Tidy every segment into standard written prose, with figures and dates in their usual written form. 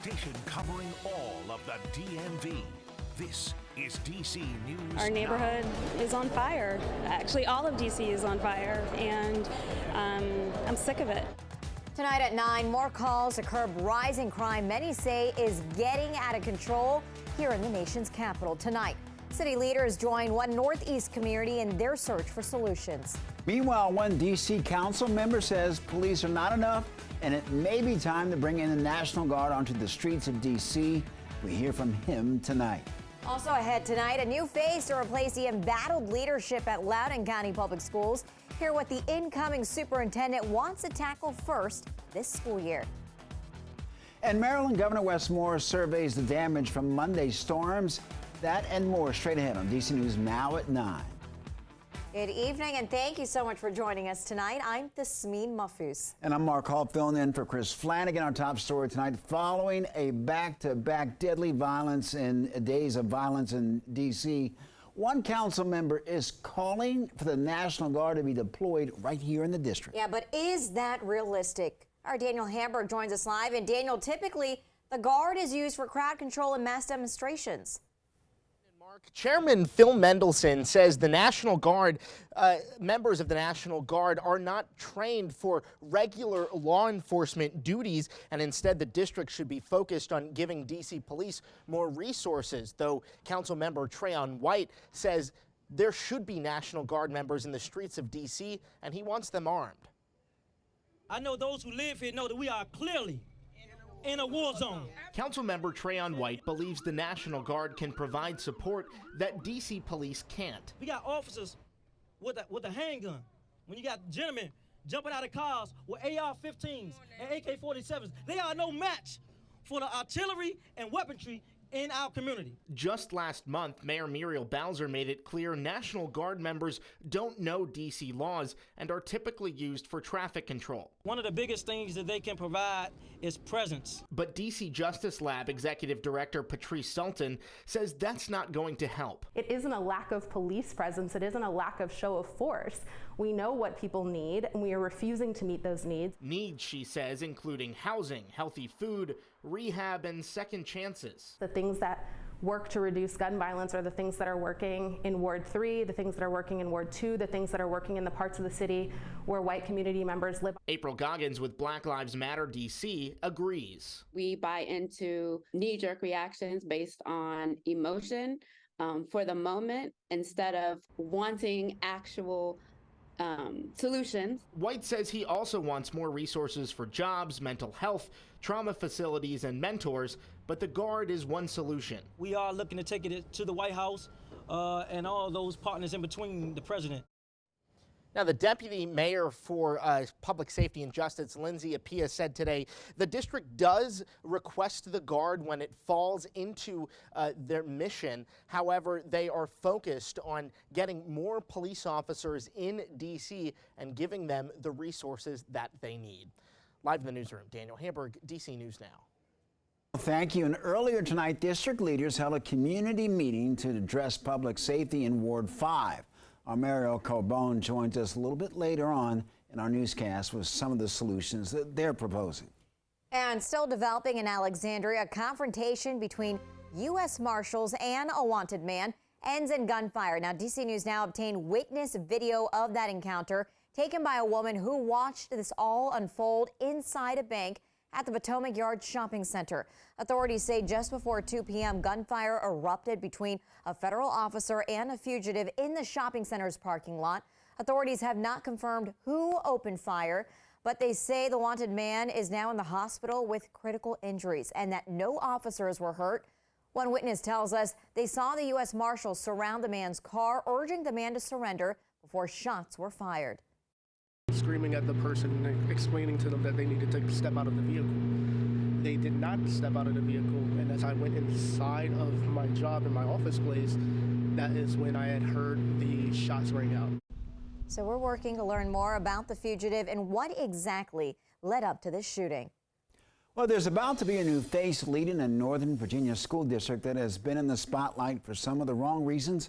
Station covering all of the DMV. This is DC News. Our neighborhood is on fire. Actually, all of DC is on fire, and I'm sick of it. Tonight at 9, more calls to curb rising crime many say is getting out of control here in the nation's capital. Tonight, city leaders join one Northeast community in their search for solutions. Meanwhile, one D.C. council member says police are not enough and it may be time to bring in the National Guard onto the streets of D.C. We hear from him tonight. Also ahead tonight, a new face to replace the embattled leadership at Loudoun County Public Schools. Hear what the incoming superintendent wants to tackle first this school year. And Maryland Governor Wes Moore surveys the damage from Monday's storms. That and more straight ahead on DC News Now at 9. Good evening, and thank you so much for joining us tonight. I'm Tasmeen Mahfouz. And I'm Mark Hall, filling in for Chris Flanagan. Our top story tonight, following a back-to-back deadly violence in days of violence in D.C., one council member is calling for the National Guard to be deployed right here in the district. Yeah, but is that realistic? Our Daniel Hamburg joins us live. And Daniel, typically the Guard is used for crowd control and mass demonstrations. Chairman Phil Mendelson says the National Guard, members of the National Guard are not trained for regular law enforcement duties, and instead the district should be focused on giving D.C. police more resources, though Council Member Trayon White says there should be National Guard members in the streets of D.C., and he wants them armed. I know those who live here know that we are clearly in a war zone. Councilmember Trayon White believes the National Guard can provide support that D.C. police can't. We got officers with a handgun. When you got gentlemen jumping out of cars with AR-15s and AK-47s, they are no match for the artillery and weaponry in our community. Just last month, Mayor Muriel Bowser made it clear National Guard members don't know D.C. laws and are typically used for traffic control. One of the biggest things that they can provide is presence. But D.C. Justice Lab Executive Director Patrice Sultan says that's not going to help. It isn't a lack of police presence. It isn't a lack of show of force. We know what people need, and we are refusing to meet those needs. Needs, she says, including housing, healthy food, rehab, and second chances. The things that work to reduce gun violence are the things that are working in Ward 3, the things that are working in Ward 2, the things that are working in the parts of the city where white community members live. April Goggins with Black Lives Matter DC agrees. We buy into knee-jerk reactions based on emotion for the moment instead of wanting actual solutions. White says he also wants more resources for jobs, mental health, trauma facilities, and mentors, but the Guard is one solution. We are looking to take it to the White House and all those partners in between the president. Now, the deputy mayor for public safety and justice, Lindsay Appiah, said today the district does request the Guard when it falls into their mission. However, they are focused on getting more police officers in D.C. and giving them the resources that they need. Live in the newsroom, Daniel Hamburg, DC News Now. Thank you. And earlier tonight, district leaders held a community meeting to address public safety in Ward 5. Our Mario Carbone joins us a little bit later on in our newscast with some of the solutions that they're proposing. And still developing in Alexandria, a confrontation between U.S. Marshals and a wanted man ends in gunfire. Now, DC News Now obtained witness video of that encounter taken by a woman who watched this all unfold inside a bank at the Potomac Yard Shopping Center. Authorities say just before 2 p.m., gunfire erupted between a federal officer and a fugitive in the shopping center's parking lot. Authorities have not confirmed who opened fire, but they say the wanted man is now in the hospital with critical injuries and that no officers were hurt. One witness tells us they saw the U.S. Marshals surround the man's car, urging the man to surrender before shots were fired. Screaming at the person and explaining to them that they needed to step out of the vehicle. They did not step out of the vehicle, and as I went inside of my job in my office place, that is when I had heard the shots ring out. So we're working to learn more about the fugitive and what exactly led up to this shooting. Well, there's about to be a new face leading a Northern Virginia school district that has been in the spotlight for some of the wrong reasons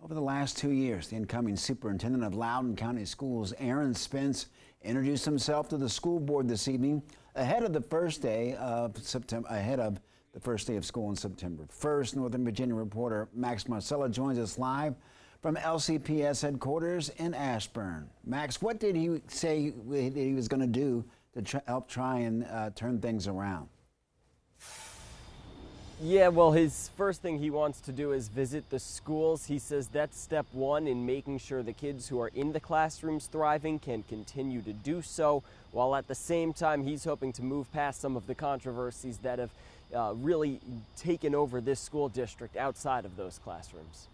over the last 2 years. The incoming superintendent of Loudoun County Schools, Aaron Spence, introduced himself to the school board this evening ahead of the first day of September, school on September 1st. Northern Virginia reporter Max Marcella joins us live from LCPS headquarters in Ashburn. Max, what did he say that he was going to do to help try and turn things around? Yeah, well, his first thing he wants to do is visit the schools. He says that's step one in making sure the kids who are in the classrooms thriving can continue to do so, while at the same time he's hoping to move past some of the controversies that have really taken over this school district outside of those classrooms.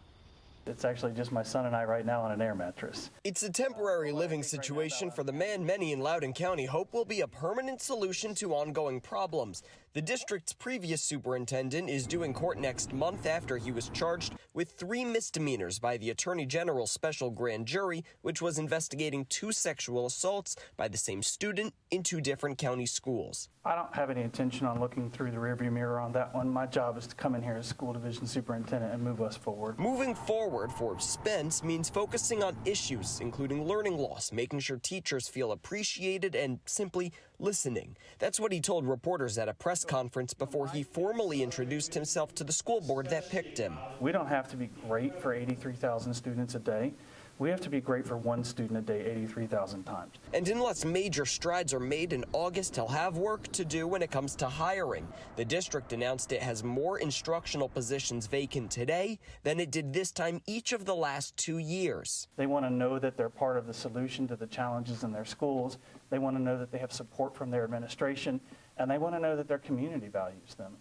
It's actually just my son and I right now on an air mattress. It's a temporary living situation for the man many in Loudoun County hope will be a permanent solution to ongoing problems. The district's previous superintendent is due in court next month after he was charged with 3 misdemeanors by the Attorney General's special grand jury, which was investigating 2 sexual assaults by the same student in 2 different county schools. I don't have any intention on looking through the rearview mirror on that one. My job is to come in here as school division superintendent and move us forward. Moving forward for Spence means focusing on issues, including learning loss, making sure teachers feel appreciated, and simply listening. That's what he told reporters at a press conference before he formally introduced himself to the school board that picked him. We don't have to be great for 83,000 students a day. We have to be great for 1 student a day 83,000 times. And unless major strides are made in August, he'll have work to do when it comes to hiring. The district announced it has more instructional positions vacant today than it did this time each of the last 2 years. They want to know that they're part of the solution to the challenges in their schools. They want to know that they have support from their administration, and they want to know that their community values them.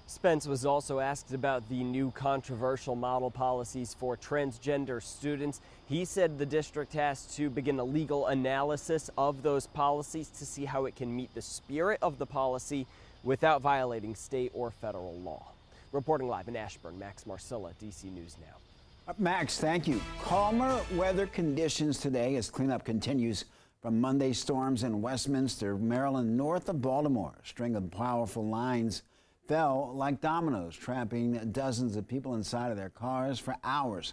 Spence was also asked about the new controversial model policies for transgender students. He said the district has to begin a legal analysis of those policies to see how it can meet the spirit of the policy without violating state or federal law. Reporting live in Ashburn, Max Marcella, DC News Now. Max, thank you. Calmer weather conditions today as cleanup continues from Monday's storms in Westminster, Maryland, north of Baltimore. A string of powerful lines fell like dominoes, trapping dozens of people inside of their cars for hours.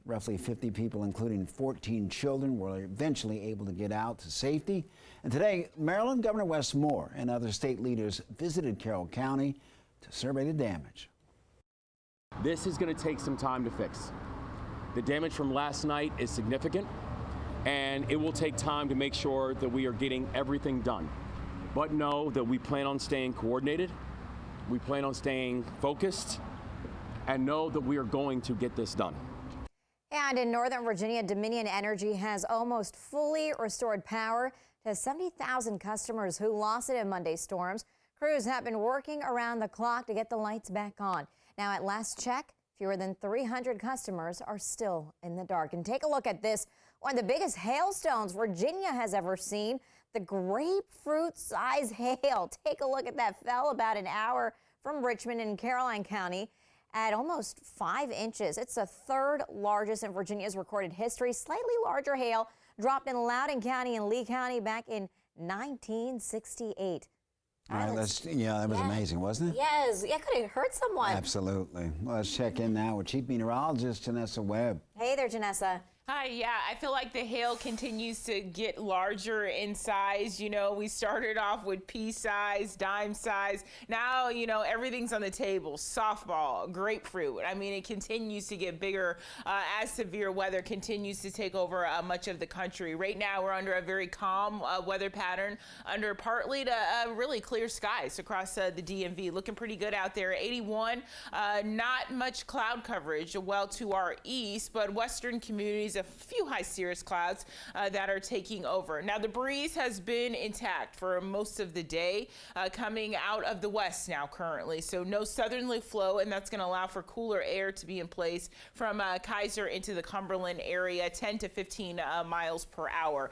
Roughly 50 people, including 14 children, were eventually able to get out to safety. And today, Maryland Governor Wes Moore and other state leaders visited Carroll County to survey the damage. This is going to take some time to fix. The damage from last night is significant, and it will take time to make sure that we are getting everything done. But know that we plan on staying coordinated. We plan on staying focused, and know that we are going to get this done. And in Northern Virginia, Dominion Energy has almost fully restored power to 70,000 customers who lost it in Monday's storms. Crews have been working around the clock to get the lights back on. Now, at last check, fewer than 300 customers are still in the dark. And take a look at this, one of the biggest hailstones Virginia has ever seen. The grapefruit-size hail. Take a look at that. Fell about an hour from Richmond in Caroline County at almost 5 inches. It's the 3rd largest in Virginia's recorded history. Slightly larger hail dropped in Loudoun County and Lee County back in 1968. All right, that was amazing, wasn't it? Yes, it could have hurt someone. Absolutely. Well, let's check in now with Chief Meteorologist Janessa Webb. Hey there, Janessa. Hi, yeah, I feel like the hail continues to get larger in size. You know, we started off with pea size, dime size. Now, you know, everything's on the table. Softball, grapefruit. I mean, it continues to get bigger as severe weather continues to take over much of the country. Right now, we're under a very calm weather pattern, under partly to really clear skies across the DMV. Looking pretty good out there. 81, not much cloud coverage well to our east, but western communities, a few high cirrus clouds that are taking over. Now, the breeze has been intact for most of the day, coming out of the west now currently. So no southerly flow, and that's going to allow for cooler air to be in place from Kaiser into the Cumberland area, 10 to 15 miles per hour.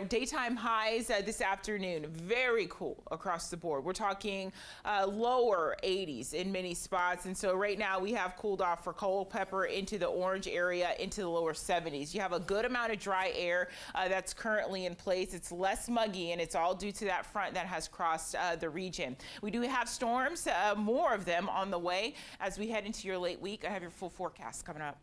Daytime highs this afternoon, very cool across the board. We're talking lower 80s in many spots. And so right now we have cooled off for Culpeper into the orange area into the lower 70s. You have a good amount of dry air that's currently in place. It's less muggy, and it's all due to that front that has crossed the region. We do have storms, more of them on the way as we head into your late week. I have your full forecast coming up.